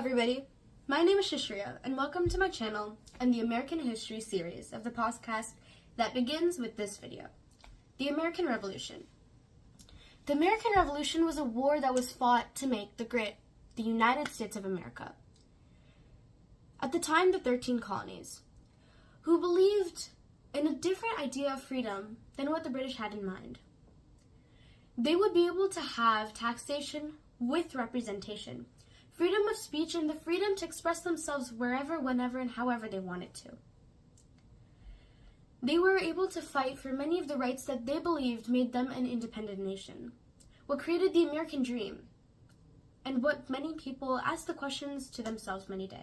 everybody, my name is Sushreeya and welcome to my channel and the American History series of the podcast that begins with this video. The American Revolution. The American Revolution was a war that was fought to make the United States of America. At the time, the 13 colonies, who believed in a different idea of freedom than what the British had in mind. They would be able to have taxation with representation, freedom of speech, and the freedom to express themselves wherever, whenever, and however they wanted to. They were able to fight for many of the rights that they believed made them an independent nation, what created the American dream, and what many people ask the questions to themselves many days.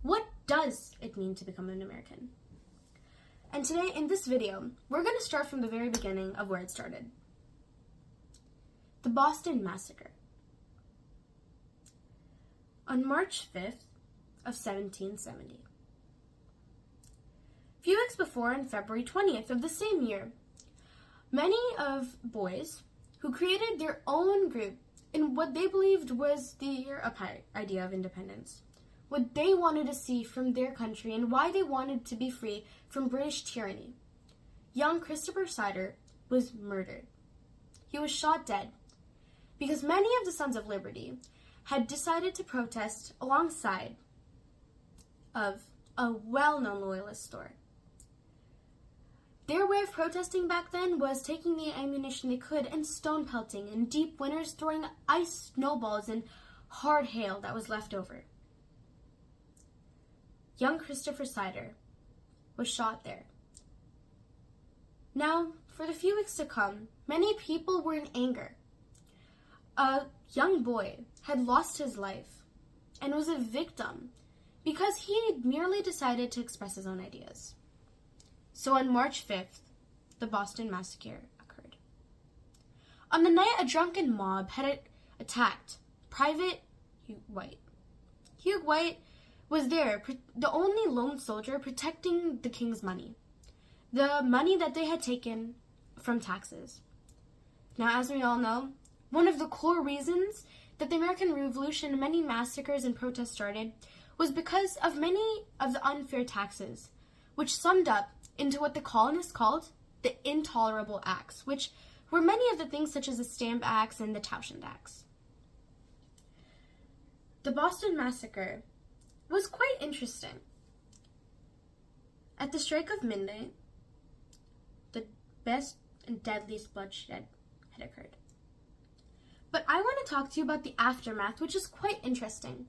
What does it mean to become an American? And today, in this video, we're going to start from the very beginning of where it started. The Boston Massacre. On March 5th of 1770. A few weeks before, on February 20th of the same year, many of boys who created their own group in what they believed was their idea of independence, what they wanted to see from their country and why they wanted to be free from British tyranny. Young Christopher Sider was murdered. He was shot dead because many of the Sons of Liberty had decided to protest alongside of a well-known loyalist store. Their way of protesting back then was taking the ammunition they could and stone pelting in deep winters, throwing ice snowballs and hard hail that was left over. Young Christopher Sider was shot there. Now, for the few weeks to come, many people were in anger. A young boy had lost his life and was a victim because he merely decided to express his own ideas. So on March 5th, the Boston Massacre occurred. On the night, a drunken mob had attacked Private Hugh White. Hugh White was there, the only lone soldier protecting the king's money, the money that they had taken from taxes. Now, as we all know, one of the core reasons that the American Revolution and many massacres and protests started was because of many of the unfair taxes, which summed up into what the colonists called the intolerable acts, which were many of the things such as the Stamp Acts and the Townshend Acts. The Boston Massacre was quite interesting. At the strike of midnight, the best and deadliest bloodshed had occurred. But I want to talk to you about the aftermath, which is quite interesting,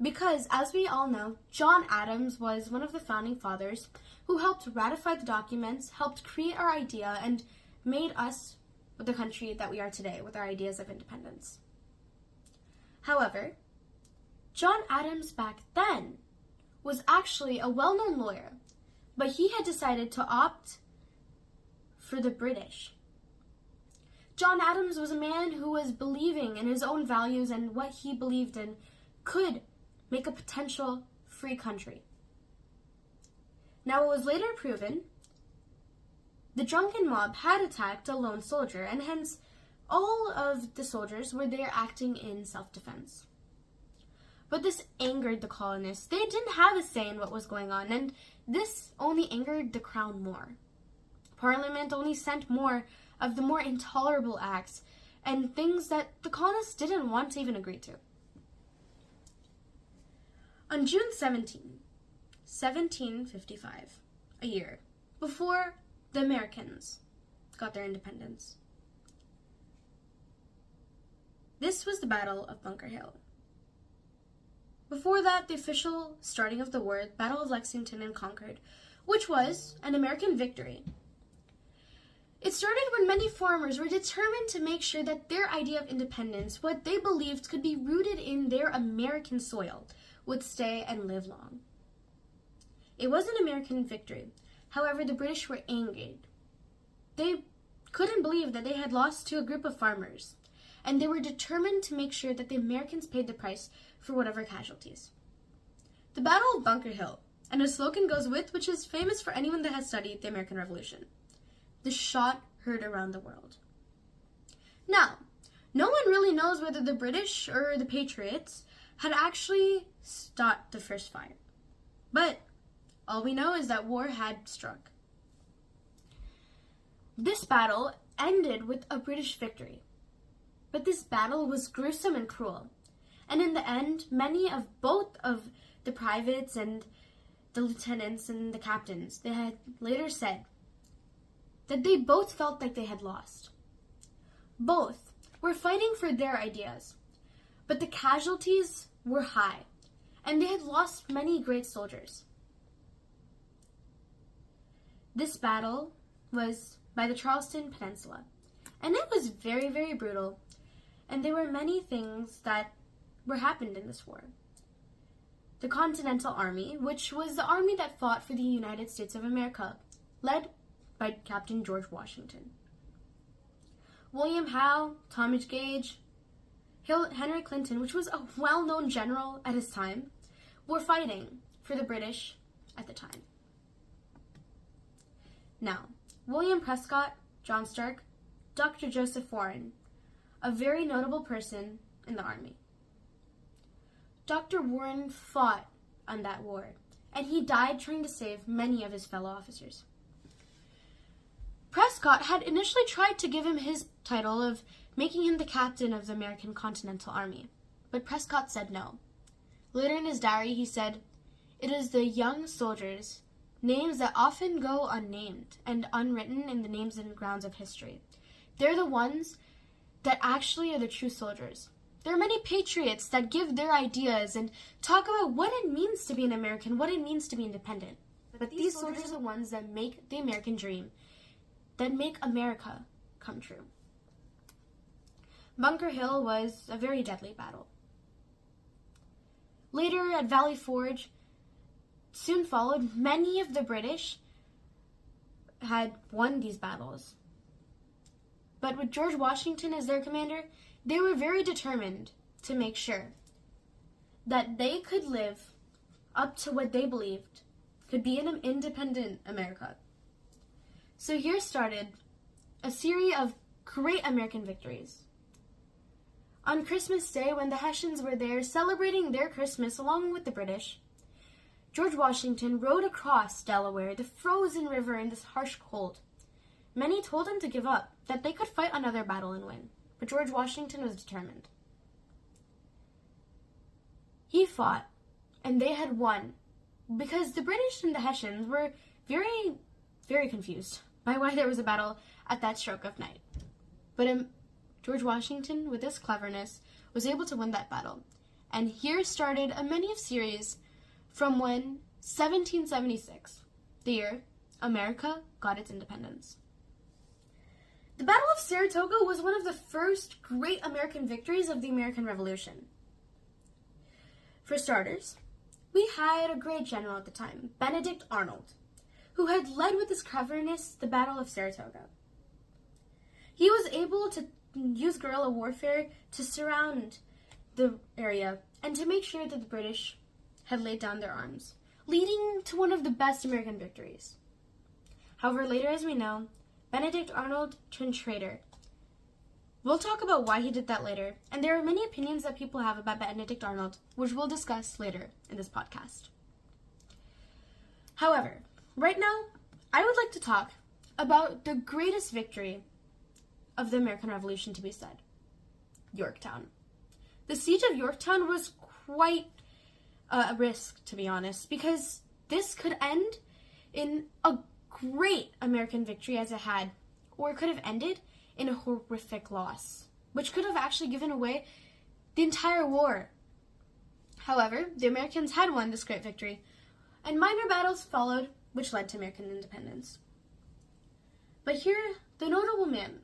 because as we all know, John Adams was one of the founding fathers who helped ratify the documents, helped create our idea, and made us the country that we are today with our ideas of independence. However, John Adams back then was actually a well-known lawyer, but he had decided to opt for the British. John Adams was a man who was believing in his own values and what he believed in could make a potential free country. Now, it was later proven the drunken mob had attacked a lone soldier, and hence all of the soldiers were there acting in self-defense. But this angered the colonists. They didn't have a say in what was going on, and this only angered the crown more. Parliament only sent more of the more intolerable acts and things that the colonists didn't want to even agree to. On June 17, 1755, a year before the Americans got their independence, this was the Battle of Bunker Hill. Before that, the official starting of the war, Battle of Lexington and Concord, which was an American victory. It started when many farmers were determined to make sure that their idea of independence, what they believed could be rooted in their American soil, would stay and live long. It was an American victory. However, the British were angered. They couldn't believe that they had lost to a group of farmers, and they were determined to make sure that the Americans paid the price for whatever casualties. The Battle of Bunker Hill, and a slogan goes with, which is famous for anyone that has studied the American Revolution: the shot heard around the world. Now, no one really knows whether the British or the Patriots had actually stopped the first fire. But all we know is that war had struck. This battle ended with a British victory. But this battle was gruesome and cruel. And in the end, many of both of the privates and the lieutenants and the captains, they had later said that they both felt like they had lost. Both were fighting for their ideas, but the casualties were high, and they had lost many great soldiers. This battle was by the Charleston Peninsula, and it was very, very brutal, and there were many things that were happened in this war. The Continental Army, which was the army that fought for the United States of America, led by Captain George Washington. William Howe, Thomas Gage, Henry Clinton, which was a well-known general at his time, were fighting for the British at the time. Now, William Prescott, John Stark, Dr. Joseph Warren, a very notable person in the army. Dr. Warren fought on that war, and he died trying to save many of his fellow officers. Prescott had initially tried to give him his title of making him the captain of the American Continental Army, but Prescott said no. Later in his diary, he said, "It is the young soldiers, names that often go unnamed and unwritten in the names and grounds of history. They're the ones that actually are the true soldiers. There are many patriots that give their ideas and talk about what it means to be an American, what it means to be independent. But these soldiers are the ones that make the American dream, that make America come true." Bunker Hill was a very deadly battle. Later at Valley Forge, soon followed, many of the British had won these battles. But with George Washington as their commander, they were very determined to make sure that they could live up to what they believed could be an independent America. So here started a series of great American victories. On Christmas Day, when the Hessians were there celebrating their Christmas along with the British, George Washington rode across Delaware, the frozen river in this harsh cold. Many told him to give up, that they could fight another battle and win, but George Washington was determined. He fought, and they had won, because the British and the Hessians were very, very confused by why there was a battle at that stroke of night. But George Washington, with his cleverness, was able to win that battle. And here started a many of series from when 1776, the year America got its independence. The Battle of Saratoga was one of the first great American victories of the American Revolution. For starters, we had a great general at the time, Benedict Arnold, who had led with his cleverness the Battle of Saratoga. He was able to use guerrilla warfare to surround the area and to make sure that the British had laid down their arms, leading to one of the best American victories. However, later, as we know, Benedict Arnold turned traitor. We'll talk about why he did that later, and there are many opinions that people have about Benedict Arnold, which we'll discuss later in this podcast. However, right now, I would like to talk about the greatest victory of the American Revolution to be said, Yorktown. The siege of Yorktown was quite a risk, to be honest, because this could end in a great American victory as it had, or it could have ended in a horrific loss, which could have actually given away the entire war. However, the Americans had won this great victory, and minor battles followed, which led to American independence. But here, the notable man,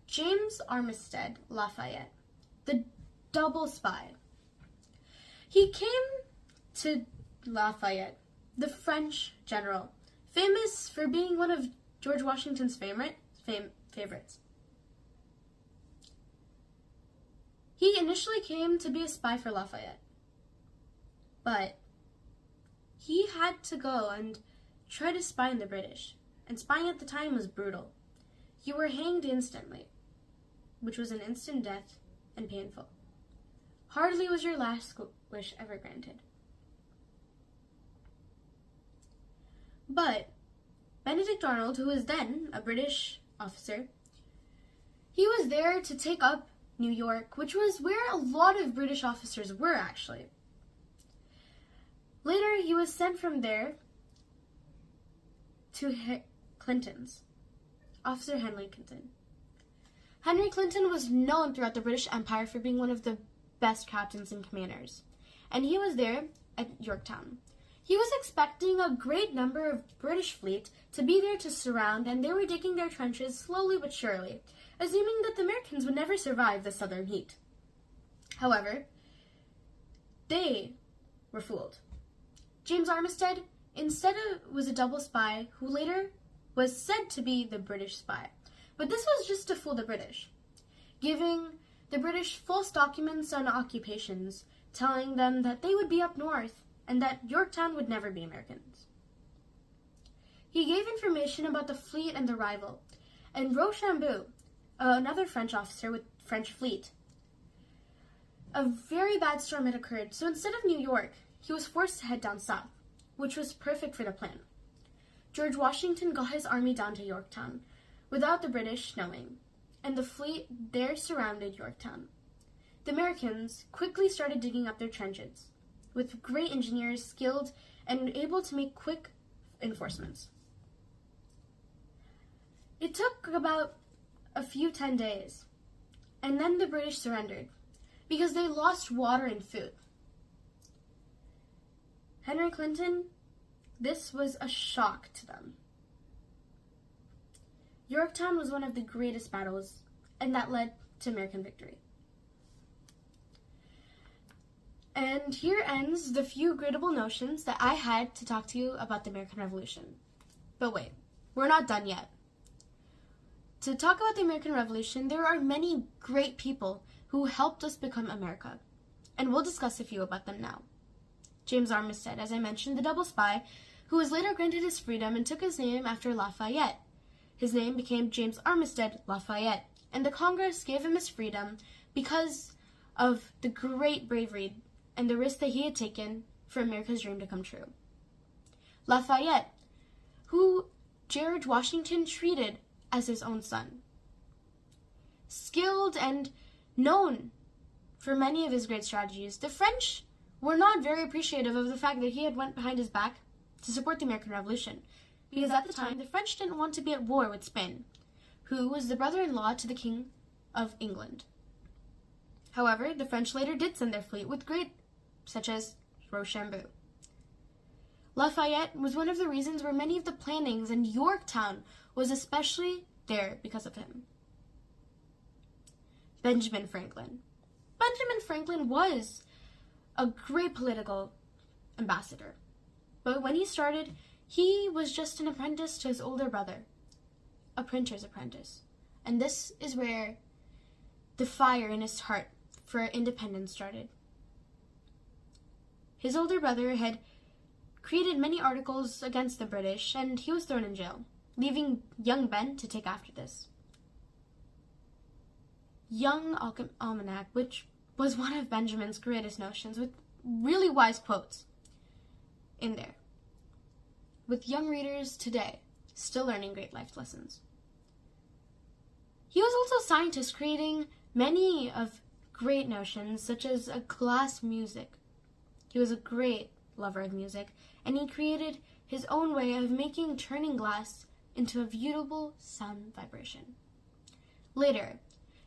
James Armistead Lafayette, the double spy. He came to Lafayette, the French general, famous for being one of George Washington's favorites. He initially came to be a spy for Lafayette, but he had to go and try to spy on the British, and spying at the time was brutal. You were hanged instantly, which was an instant death and painful. Hardly was your last wish ever granted. But Benedict Arnold, who was then a British officer, he was there to take up New York, which was where a lot of British officers were, actually. Later, he was sent from there to Clinton's, Officer Henry Clinton. Henry Clinton was known throughout the British Empire for being one of the best captains and commanders, and he was there at Yorktown. He was expecting a great number of British fleet to be there to surround, and they were digging their trenches slowly but surely, assuming that the Americans would never survive the southern heat. However, they were fooled. James Armistead was a double spy who later was said to be the British spy. But this was just to fool the British, giving the British false documents on occupations, telling them that they would be up north and that Yorktown would never be Americans. He gave information about the fleet and the rival, and Rochambeau, another French officer with French fleet, a very bad storm had occurred, so instead of New York, he was forced to head down south, which was perfect for the plan. George Washington got his army down to Yorktown, without the British knowing, and the fleet there surrounded Yorktown. The Americans quickly started digging up their trenches, with great engineers skilled and able to make quick enforcements. It took about 10 days, and then the British surrendered, because they lost water and food. Henry Clinton, this was a shock to them. Yorktown was one of the greatest battles, and that led to American victory. And here ends the few gradable notions that I had to talk to you about the American Revolution. But wait, we're not done yet. To talk about the American Revolution, there are many great people who helped us become America, and we'll discuss a few about them now. James Armistead, as I mentioned, the double spy, who was later granted his freedom and took his name after Lafayette. His name became James Armistead Lafayette, and the Congress gave him his freedom because of the great bravery and the risk that he had taken for America's dream to come true. Lafayette, who George Washington treated as his own son. Skilled and known for many of his great strategies, the French were not very appreciative of the fact that he had went behind his back to support the American Revolution, because at the time the French didn't want to be at war with Spain, who was the brother-in-law to the King of England. However, the French later did send their fleet with great, such as Rochambeau. Lafayette was one of the reasons where many of the plannings, and Yorktown was especially there because of him. Benjamin Franklin. Benjamin Franklin was a great political ambassador, but when he started, he was just an apprentice to his older brother, a printer's apprentice. And this is where the fire in his heart for independence started. His older brother had created many articles against the British, and he was thrown in jail, leaving young Ben to take after this. Young Almanac, which was one of Benjamin's greatest notions, with really wise quotes in there, with young readers today still learning great life lessons. He was also a scientist, creating many of great notions, such as a glass music. He was a great lover of music, and he created his own way of turning glass into a beautiful sound vibration. Later,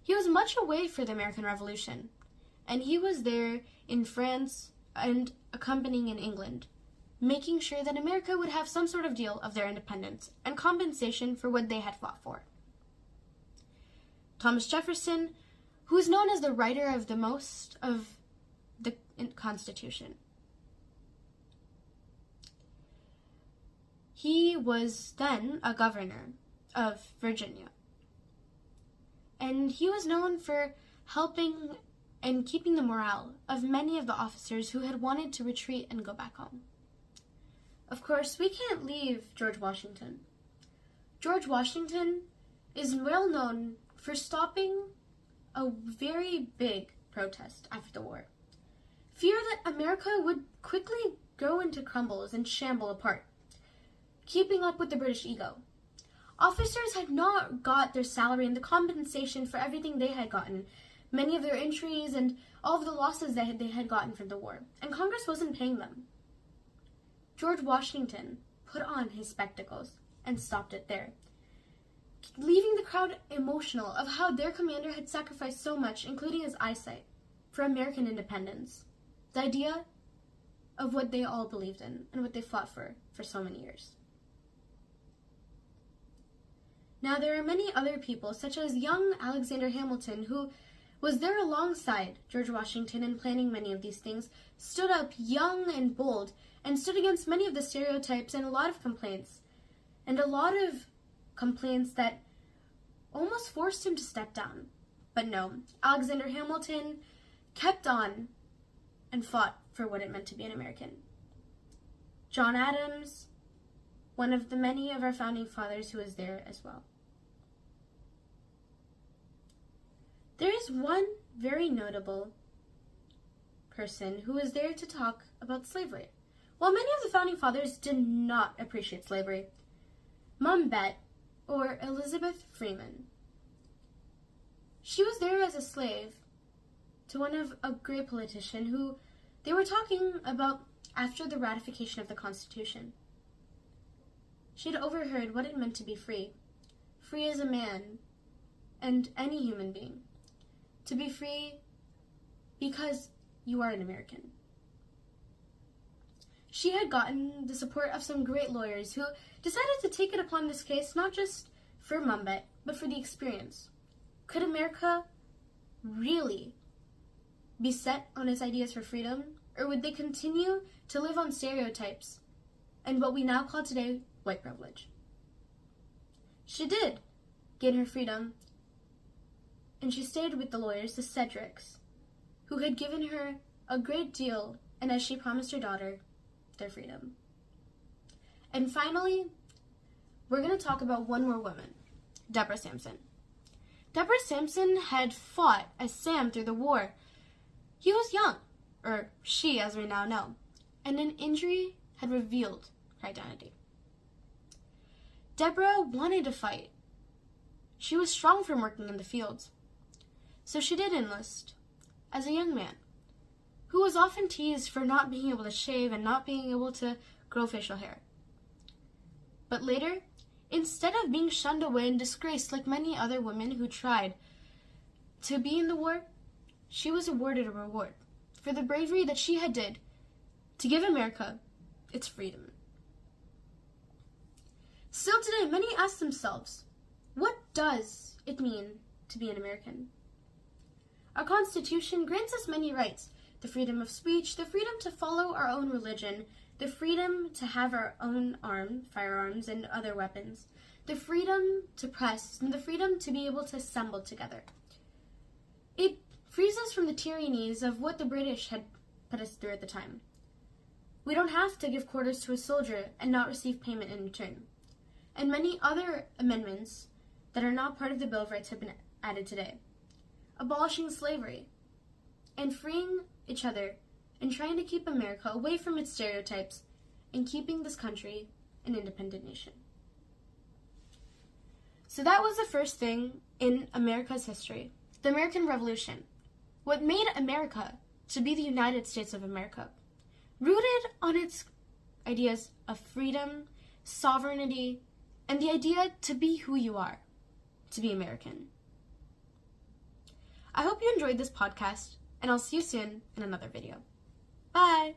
he was much away for the American Revolution, and he was there in France and accompanying in England, making sure that America would have some sort of deal of their independence and compensation for what they had fought for. Thomas Jefferson, who is known as the writer of the most of the Constitution. He was then a governor of Virginia, and he was known for helping and keeping the morale of many of the officers who had wanted to retreat and go back home. Of course, we can't leave George Washington. George Washington is well known for stopping a very big protest after the war. Fear that America would quickly go into crumbles and shamble apart, keeping up with the British ego. Officers had not got their salary and the compensation for everything they had gotten, many of their injuries and all of the losses that they had gotten from the war, and Congress wasn't paying them. George Washington put on his spectacles and stopped it there, leaving the crowd emotional of how their commander had sacrificed so much, including his eyesight, for American independence. The idea of what they all believed in and what they fought for so many years. Now, there are many other people, such as young Alexander Hamilton, who was there alongside George Washington in planning many of these things, stood up young and bold, and stood against many of the stereotypes and a lot of complaints. And a lot of complaints that almost forced him to step down. But no, Alexander Hamilton kept on and fought for what it meant to be an American. John Adams, one of the many of our founding fathers who was there as well. There is one very notable person who was there to talk about slavery. While many of the founding fathers did not appreciate slavery, Mom Bet, or Elizabeth Freeman, she was there as a slave to one of a great politician who they were talking about after the ratification of the Constitution. She had overheard what it meant to be free as a man and any human being, to be free because you are an American. She had gotten the support of some great lawyers who decided to take it upon this case not just for Mumbet, but for the experience. Could America really be set on its ideas for freedom, or would they continue to live on stereotypes and what we now call today white privilege? She did gain her freedom, and she stayed with the lawyers, the Cedrics, who had given her a great deal, and as she promised her daughter, their freedom. And finally, we're going to talk about one more woman, Deborah Sampson. Deborah Sampson had fought as Sam through the war. He was young, or she as we now know, and an injury had revealed her identity. Deborah wanted to fight. She was strong from working in the fields. So she did enlist as a young man who was often teased for not being able to shave and not being able to grow facial hair. But later, instead of being shunned away and disgraced like many other women who tried to be in the war, she was awarded a reward for the bravery that she had did to give America its freedom. Still today, many ask themselves, what does it mean to be an American? Our Constitution grants us many rights: the freedom of speech, the freedom to follow our own religion, the freedom to have our own firearms and other weapons, the freedom to press, and the freedom to be able to assemble together. It frees us from the tyrannies of what the British had put us through at the time. We don't have to give quarters to a soldier and not receive payment in return. And many other amendments that are not part of the Bill of Rights have been added today. Abolishing slavery and freeing each other and trying to keep America away from its stereotypes and keeping this country an independent nation. So that was the first thing in America's history, the American Revolution. What made America to be the United States of America, rooted on its ideas of freedom, sovereignty, and the idea to be who you are, to be American. I hope you enjoyed this podcast, and I'll see you soon in another video. Bye!